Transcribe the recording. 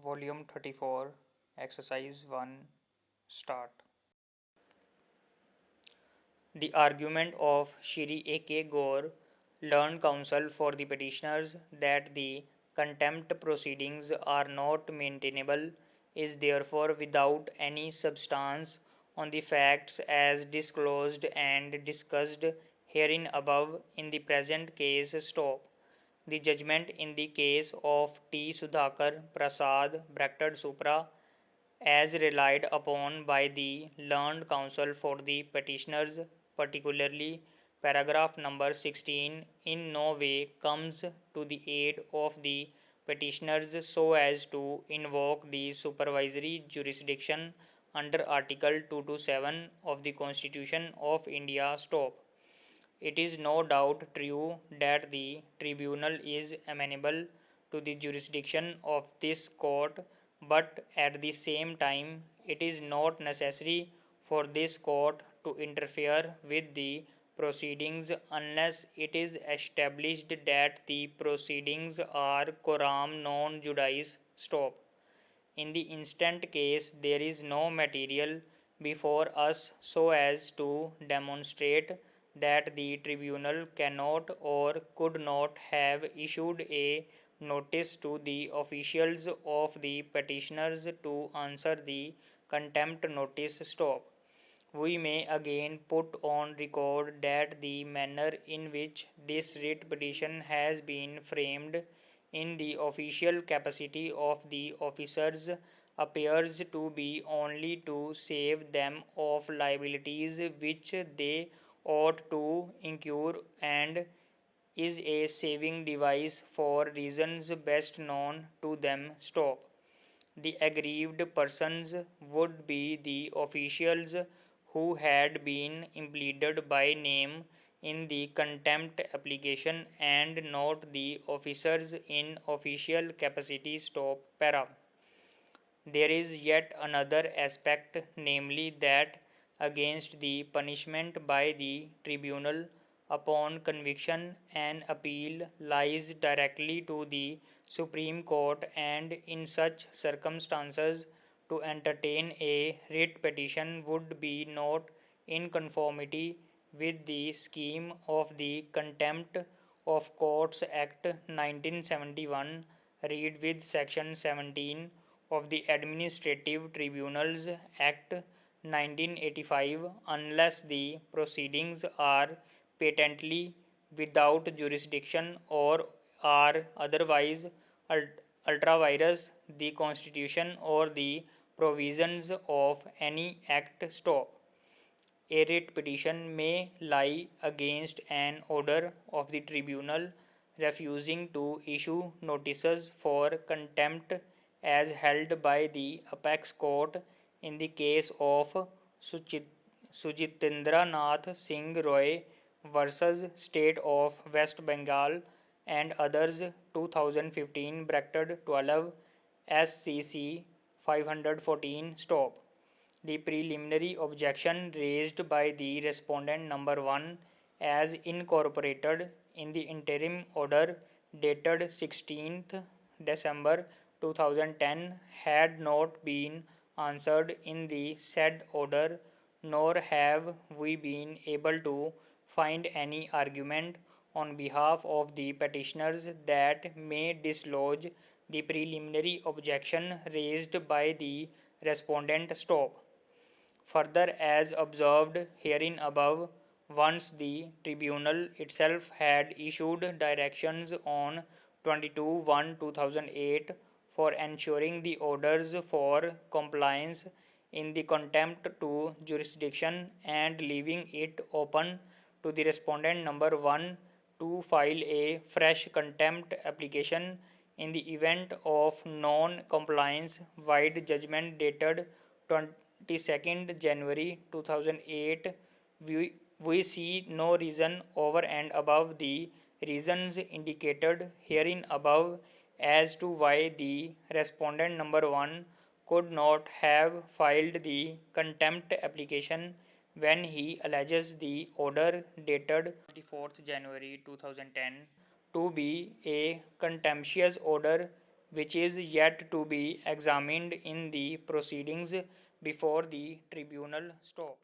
Volume 34, Exercise 1, Start. The argument of Shri A.K. Gore, learned counsel for the petitioners, that the contempt proceedings are not maintainable is therefore without any substance on the facts as disclosed and discussed herein above in the present case stop. The judgment in the case of T. Sudhakar Prasad Supra, as relied upon by the learned counsel for the petitioners, particularly paragraph number 16, in no way comes to the aid of the petitioners so as to invoke the supervisory jurisdiction under Article 227 of the Constitution of India. Stop. It is no doubt true that the tribunal is amenable to the jurisdiction of this court, but at the same time it is not necessary for this court to interfere with the proceedings unless it is established that the proceedings are coram non judice. Stop. In the instant case, there is no material before us so as to demonstrate that the tribunal cannot or could not have issued a notice to the officials of the petitioners to answer the contempt notice. Stop. We may again put on record that the manner in which this writ petition has been framed in the official capacity of the officers appears to be only to save them of liabilities which they ought to incur, and is a saving device for reasons best known to them. Stop. The aggrieved persons would be the officials who had been impleaded by name in the contempt application and not the officers in official capacity. Stop. Para. There is yet another aspect, namely that against the punishment by the tribunal upon conviction an appeal lies directly to the Supreme Court, and in such circumstances to entertain a writ petition would be not in conformity with the scheme of the Contempt of Courts Act 1971, read with section 17 of the Administrative Tribunals Act 1985, unless the proceedings are patently without jurisdiction or are otherwise ultra vires the Constitution or the provisions of any act. Stop. A writ petition may lie against an order of the tribunal refusing to issue notices for contempt as held by the apex court in the case of Sujitendra Nath Singh Roy versus State of West Bengal and others, 2015-12 SCC 514. Stop. The preliminary objection raised by the respondent number 1 as incorporated in the interim order dated 16th December 2010 had not been answered in the said order, nor have we been able to find any argument on behalf of the petitioners that may dislodge the preliminary objection raised by the respondent. Stop. Further, as observed herein above, once the tribunal itself had issued directions on 22/1/2008 for ensuring the orders for compliance in the contempt to jurisdiction and leaving it open to the respondent number 1 to file a fresh contempt application in the event of non-compliance. Wide judgment dated 22nd January 2008, we see no reason over and above the reasons indicated herein above as to why the respondent number 1 could not have filed the contempt application when he alleges the order dated 24th January 2010 to be a contemptuous order which is yet to be examined in the proceedings before the tribunal stop.